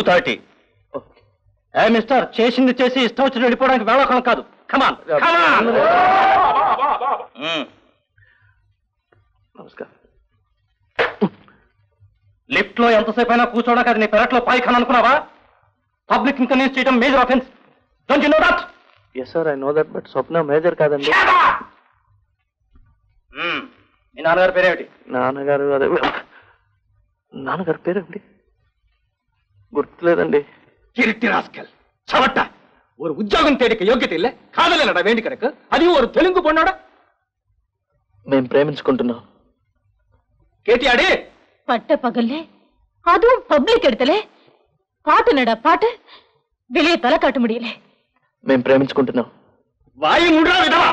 2:30. ఏ mister, చేసింది చేసి ఇష్టం వచ్చి వెళ్ళిపోవడానికి వెళ్ళకం కాదు. కమాన్ కమాన్. నమస్కారం. లిఫ్ట్ లో ఎంతసేపు అయినా కూర్చోడానికి అది నీ పెరట్లో పాయిఖాన అనుకున్నావా? పబ్లిక్ ఇన్కన్వీనియన్స్ చేయడం major offence. Don't you know that? Yes sir, I know that, but Swapna major కాదండి. మీ నాన్నగారి పేరేమిటి? నాన్నగారి పేరేమిటి గుర్తులేదండి. கிருட்டி ராஸ்கல் சவட்டா, ஒரு உத்தியோகம் தேடிக்க யோగ్యత இல்ல, కాదలేనడా వేండి కనుక, అది ஒரு తెలుగు పొన్నాడా? మేము ప్రేమించుకుంటున్నాం. కేటియాడి பட்ட பகல்லே அதுவும் பப்ளிக் இடத்துல பாட்டு நட பாட்டு வெளியே தலை காட்ட முடியல. మేము ప్రేమించుకుంటున్నాం. வாய் மூடா விதவா,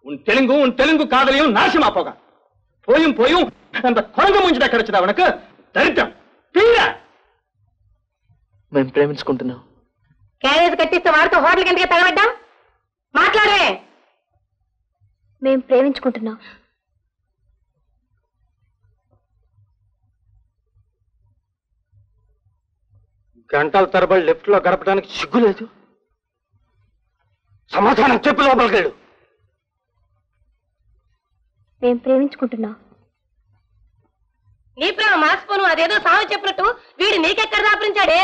உன் தெலுங்கு காதலியும் நாசமா போக. போயும் அந்த குரங்கு மூஞ்சிட கிடைச்சதா உனக்கு? దరిద్రం పీడ. మేము ప్రేమించుకుంటున్నాం. క్యారేజ్ కట్టిస్తే వాడితో హోటల్ గంటకి తగబడ్డాం. మాట్లాడే. మేము ప్రేమించుకుంటున్నాం. గంటల తరబడి లెఫ్ట్ లో గడపడానికి సిగ్గులేదు. సమాధానం చెప్పు, లోపలికెళ్ళు. మేము ప్రేమించుకుంటున్నాం. నీ ప్రేమ మార్చిపోను, అదేదో సాగు చెప్పినట్టు వీడు నీకెక్కడ దాపరించాడే?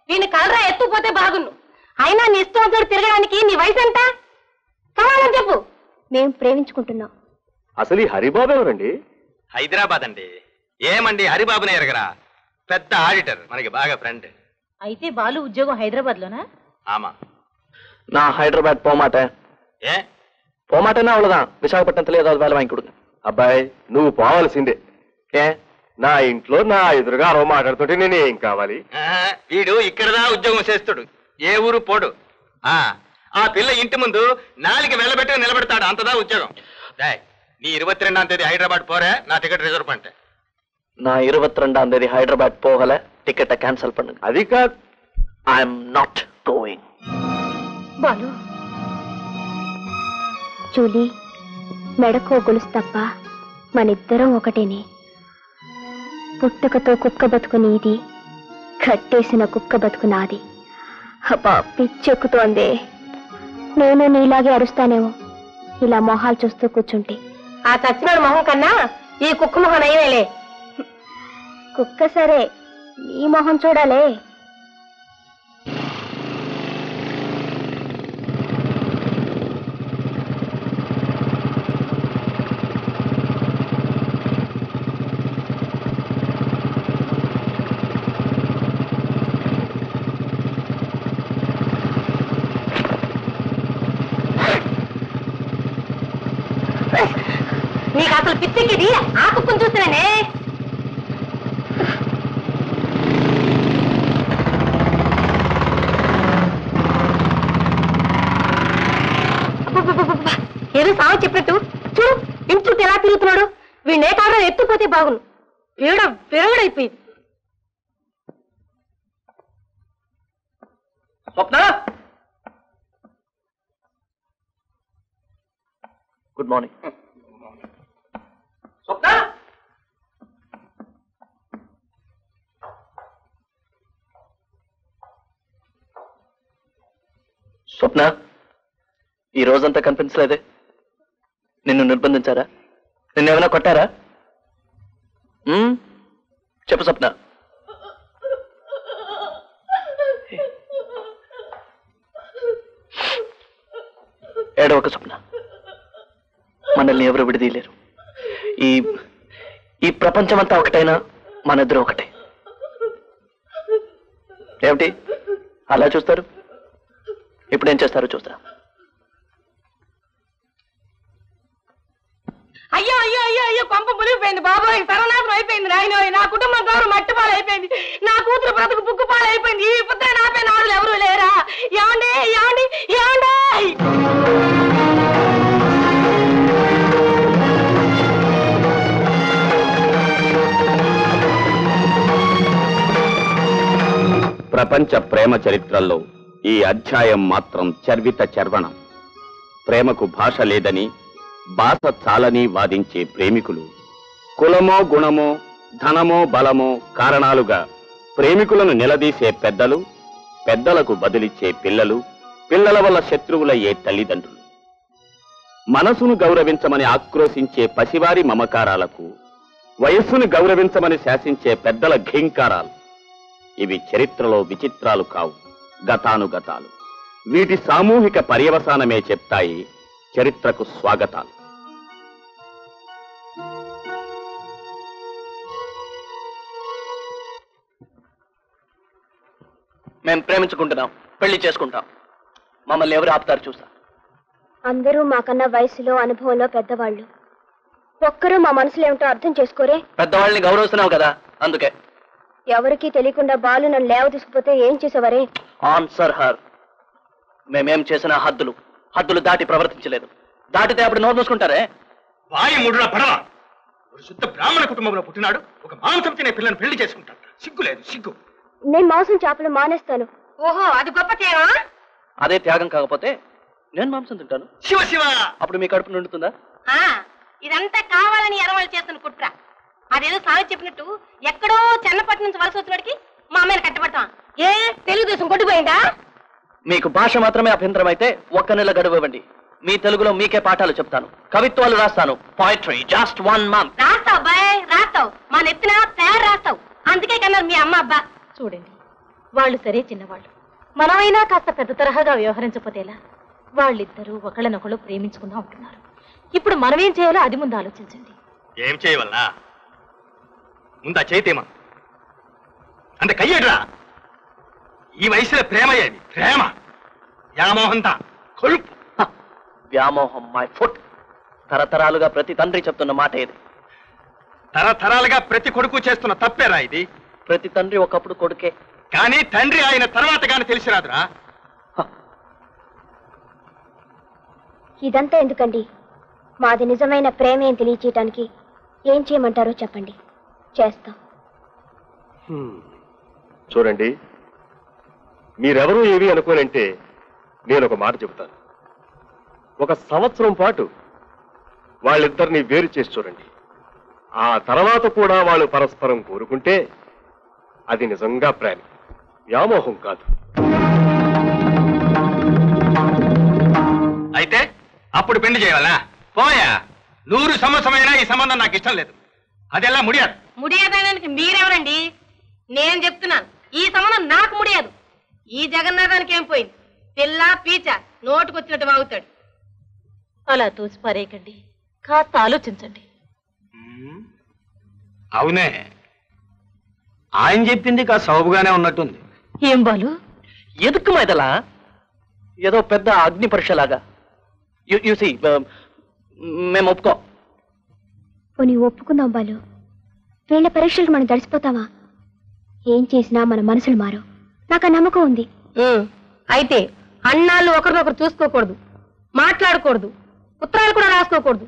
వీడిని కలరా ఎత్తుకుపోతే బాగున్ను. అయినా నీ ఇష్టం వచ్చాడు తిరగడానికి నీ వయసు ఎంత? సమాధానం చెప్పు. మేము ప్రేమించుకుంటున్నాం. అసలు ఈ హరిబాబు ఎవరండి? హైదరాబాద్ అండి. ఏమండి హరిబాబునే ఎరగరా? పెద్ద ఆడిటర్, మనకి బాగా ఫ్రెండ్. అయితే బాలు ఉద్యోగం హైదరాబాద్ లోనా? ఆమా. నా హైదరాబాద్ పోమాటే. ఏ పోమాటేనా అవ్వదా? విశాఖపట్నం ఏదో వేళ వాంకి కొడుకు. అబ్బాయి నువ్వు పోవాల్సిందే. ఏ నా ఇంట్లో నా ఎదురుగా అరవ మాట్లాడుతుంటే నేను ఏం కావాలి? వీడు ఇక్కడదా ఉద్యోగం చేస్తాడు, ఏ ఊరు పోడు. ఆ పిల్ల ఇంటి ముందు 4 వెళ్ళబెట్టుకు నిలబెడతాడు, అంతదా ఉద్యోగం. నీ 22వ తేదీ హైదరాబాద్ పోరే, నా టికెట్ రిజర్వ్ పంటే. నా 22వ తేదీ హైదరాబాద్ పోగల, టికెట్ క్యాన్సల్ పండు. అది కాదు, I'm not going. Balu, Julie, మెడకో గొలుసు తప్ప మనిద్దరం ఒకటేనే. పుట్టుకతో కుక్క బతుకు నీది, కట్టేసిన కుక్క బతుకు నాది. అబ్బా పిచ్చెక్కుతోందే. నేను నీలాగే అరుస్తానేమో ఇలా మొహాలు చూస్తూ కూర్చుంటే. ఆ చచ్చినాడు మొహం కన్నా ఈ కుక్క మొహం నయ్యలే. కుక్క సరే, నీ మొహం చూడాలే. నీకు అసలు పిచ్చెక్కిది ఆ కుక్కను చూస్తేనే. ఏదో సాగు చెప్పినట్టు చూడు, ఇంటి చుట్టూ ఎలా తిరుగుతున్నాడు. వీడిని ఏ కారణం ఎత్తుపోతే బాగును. విరగడైపోయింది. స్వప్న, గుడ్ మార్నింగ్. స్వప్న, స్వప్న, ఈ రోజంతా కనిపించలేదే. నిన్ను నిర్బంధించారా? నిన్నేమైనా కొట్టారా? చెప్పు స్వప్న. ఏడవక స్వప్న, మనల్ని ఎవరు విడదీయలేరు. ఈ ప్రపంచమంతా ఒకటైనా మన ఇద్దరు ఒకటే. ఏమిటి అలా చూస్తారు? ఇప్పుడేం చేస్తారో చూస్తా. అయ్యో అయ్యో అయ్యో అయ్యో, కొంప మునిగిపోయింది బాబోయ్, సర్వనాశనం అయిపోయింది నాయన. నా కుటుంబం గౌరవం మట్టిపాలు అయిపోయింది. నా కూతురు బ్రతుకు బుక్కుపాలు అయిపోయింది. ఈ పుత్ర నాపై నాడులు ఎవరు లేరా? ఏమండి ఏమండి ఏమండి? ప్రపంచ ప్రేమ చరిత్రలో ఈ అధ్యాయం మాత్రం చర్విత చర్వణం. ప్రేమకు భాష లేదని, భాష చాలని వాదించే ప్రేమికులు కులమో గుణమో ధనమో బలమో కారణాలుగా ప్రేమికులను నిలదీసే పెద్దలు, పెద్దలకు బదులిచ్చే పిల్లలు, పిల్లల వల్ల శత్రువులయ్యే తల్లిదండ్రులు. మనసును గౌరవించమని ఆక్రోశించే పసివారి మమకారాలకు, వయస్సును గౌరవించమని శాసించే పెద్దల ఘీంకారాలు. ఇవి చరిత్రలో విచిత్రాలు కావు, గతానుగతాలు. వీటి సామూహిక పర్యవసానమే చెప్తాయి చరిత్రకు స్వాగతాలు. మేము ప్రేమించుకుంటున్నాం, పెళ్లి చేసుకుంటాం. మమ్మల్ని ఎవరు ఆపుతారు చూస్తా. అందరూ మాకన్నా వయసులో అనుభవంలో పెద్దవాళ్ళు. ఒక్కరూ మా మనసులో ఏమిటో అర్థం చేసుకోరే. పెద్దవాళ్ళని గౌరవిస్తున్నావు కదా, అందుకే. ఎవరికీ తెలియకుండా బాలు నన్ను లేవ తీసుకుపోతే ఏం చేసేవారే? Answer her. మేమేం చేసినా హద్దులు దాటి ప్రవర్తించలేదు. దాటితే అప్పుడు నోరు మూసుకుంటారే. వాయి ముడురా పడవ. ఒక శుద్ధ బ్రాహ్మణ కుటుంబంలో పుట్టినాడు, ఒక మాంసం తినే పిల్లని పెళ్లి చేసుకుంటాడు. సిగ్గు లేదు, సిగ్గు. నేను మాంసం చేపలు మానేస్తాను. ఓహో, అది గొప్ప తేవా? అదే త్యాగం కాకపోతే నేను మాంసం తింటాను. శివ శివ. అప్పుడు మీ కడుపు నిండుతుందా? ఇదంతా కావాలని ఎరవాళ్ళు చేస్తున్న కుట్ర. అదేదో సామెత చెప్పినట్టు ఎక్కడో చెన్నపట్నం నుంచి వలస వచ్చినడికి మా అమ్మాయిని కట్టబడతాం. ఏ తెలుగుదేశం కొట్టిపోయిందా? మీకు భాష మాత్రమే అభ్యంతరం అయితే 1 నెల గడువు ఇవ్వండి. మీ తెలుగులో మీకే పాఠాలు చెప్తాను, కవిత్వాలు రాస్తాను. Poetry, just 1 month. రాస్తావు బాయ్, రాస్తావు. మా నెత్తిన తయారు రాస్తావు. అందుకే కన్నారు మీ అమ్మ అబ్బా. చూడండి, వాళ్ళు సరే చిన్నవాళ్ళు, మనమైనా కాస్త పెద్ద తరహాగా వ్యవహరించకపోతేలా? వాళ్ళిద్దరూ ఒకళ్ళనొకళ్ళు ప్రేమించుకుందాం ఉంటున్నారు. ఇప్పుడు మనమేం చేయాలో అది ముందు ఆలోచించండి. ఏం చేయవల్లా? ముందా చేతేమా అంటే కయ్యడ్రా. ఈ వయసులో ప్రేమ ఏది? ప్రేమ వ్యామోహంతా కొలుపు. వ్యామోహం మై ఫుట్. తరతరాలుగా ప్రతి తండ్రి చెప్తున్న మాట ఇది. తరతరాలుగా ప్రతి కొడుకు చేస్తున్న తప్పేరా ఇది? ప్రతి తండ్రి ఒకప్పుడు కొడుకే. కానీ తండ్రి ఆయన తర్వాత కానీ తెలిసిరాదురా. ఇదంతా ఎందుకండి? మాది నిజమైన ప్రేమ ఏం తెలియచేయటానికి ఏం చేయమంటారో చెప్పండి, చేస్తాం. చూడండి, మీరెవరూ ఏమీ అనుకోనంటే నేను ఒక మాట చెబుతాను. 1 సంవత్సరం పాటు వాళ్ళిద్దరిని వేరు చేసి చూడండి. ఆ తర్వాత కూడా వాళ్ళు పరస్పరం కోరుకుంటే అది నిజంగా ప్రేమ, వ్యామోహం కాదు. అయితే అప్పుడు పెళ్లి చేయాలా? పోయా, 100 సంవత్సరమైనా ఈ సంబంధం నాకు ఇష్టం లేదు. అదెలా ముడియాదు? ముడియదానికి మీరెవరండి? నేను చెప్తున్నాను, ఈ సంబంధం నాకు ముడియదు. ఈ జగన్నాథానికి ఏం పోయింది? పిల్ల పీచ నోటుకొచ్చినట్టు వాగుతాడు. అలా తోసి పారేయకండి, కాస్త ఆలోచించండి. అవునే, ఆయన చెప్పింది కాస్త సౌబుగానే ఉన్నట్టుంది. ఏం బాలు? ఎదుక్కు మైదలా ఏదో పెద్ద అగ్ని పరీక్షలాగా. యూసి మేము ఒప్పుకో. పోనీ ఒప్పుకుందాం బాలు. వీళ్ళ పరీక్షలకు మనం తడిసిపోతావా? ఏం చేసినా మన మనసులు మారు. నాకు ఆ నమ్మకం ఉంది. అయితే అన్నాళ్ళు ఒకరినొకరు చూసుకోకూడదు, మాట్లాడకూడదు, ఉత్తరాలు కూడా రాసుకోకూడదు.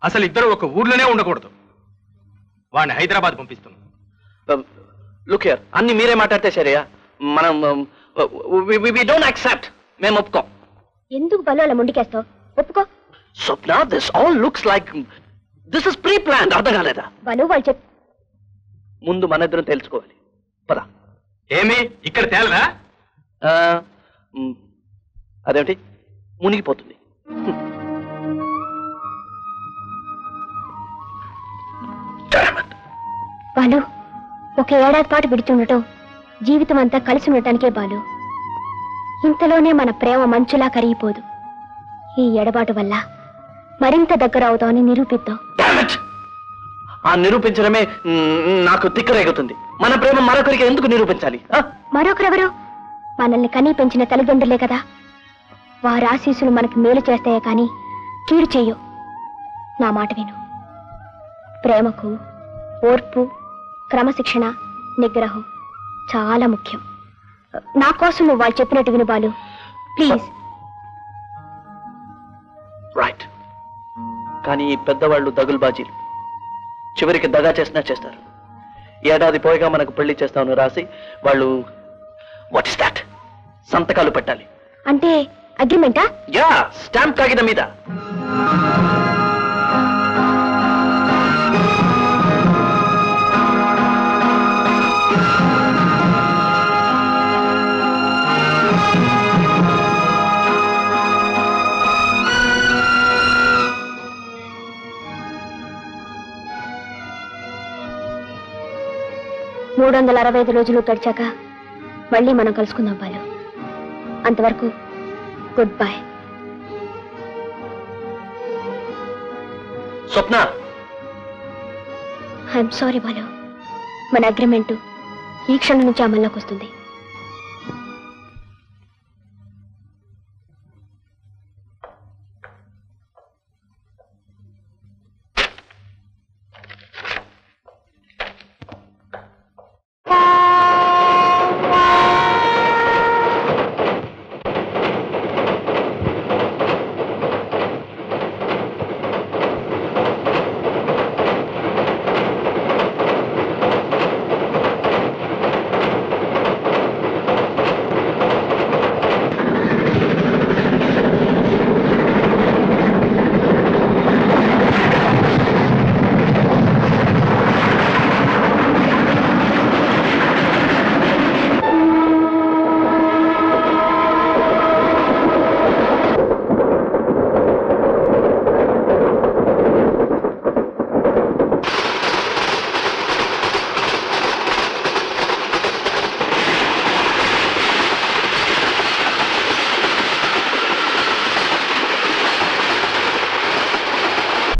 అసలు ఇద్దరు ఒక ఊర్లోనే ఉండకూడదు. వాడిని హైదరాబాద్ పంపిస్తున్నాం. లుక్ హియర్, అన్ని మీరే మాట్లాడితే సరేయా? మనం వి డోంట్ యాక్సెప్ట్. మేము ఒప్పుకో. ఎందుకు బాలు అలా ముండికేస్తావు? ఒప్పుకో. Swapna, this all looks like this is pre plan. అర్థం కాలేదా? బాలు వాళ్ళు ముందు మన ఇద్దరం తెలుసుకోవాలి. పద. ఏమి ఇక్కడ తేలరా? అదేమిటి మునిగిపోతుంది. బాలు, 1 ఏడాది పాటు విడిచుండటం జీవితం అంతా కలిసి ఉండటానికే బాలు. ఇంతలోనే మన ప్రేమ మంచులా కరిగిపోదు. ఈ ఎడబాటు వల్ల మరింత దగ్గర అవుతామని నిరూపిద్దాం. ఆ నిరూపించడమే నాకు తిక్కరేగుతుంది. మన ప్రేమ మరొకరికి ఎందుకు నిరూపించాలి? మరొకరెవరు? మనల్ని కనీ పెంచిన తల్లిదండ్రులే కదా. వారి ఆశీస్సులు మనకి మేలు చేస్తాయే కానీ కీడు చెయ్యు. నా మాట విను. ప్రేమకు ఓర్పు, క్రమశిక్షణ, నిగ్రహం చాలా ముఖ్యం. నా కోసం నువ్వు వాళ్ళు చెప్పినట్టు విను బాలు, ప్లీజ్. రైట్. కానీ ఈ పెద్దవాళ్ళు దగులుబాజీలు. చివరికి దగా చేసినా చేస్తారు. ఏడాది పోయిగా మనకు పెళ్లి చేస్తామని రాసి వాళ్ళు వాట్ ఇస్ దాట్ సంతకాలు పెట్టాలి. అంటే అగ్రిమెంటా? యా, స్టాంప్ కాగితం మీద. 365 రోజులు గడిచాక మళ్ళీ మనం కలుసుకుందాం బాలు. అంతవరకు good bye. Swapna, I'm sorry Balu. మన అగ్రిమెంట్ ఈ క్షణం నుంచి అమల్లోకి వస్తుంది.